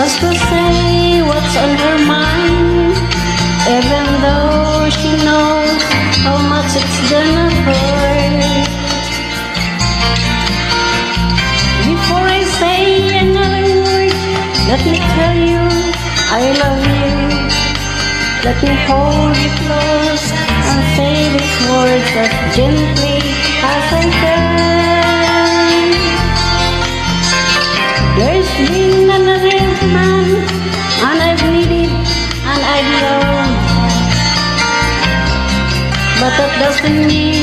Has to say what's on her mind, even though she knows how much it's gonna hurt. Before I say another word, let me tell you I love you. Let me hold you close and say these words as gently as I can. There's been another man, and I've needed and I've loved, but that doesn't mean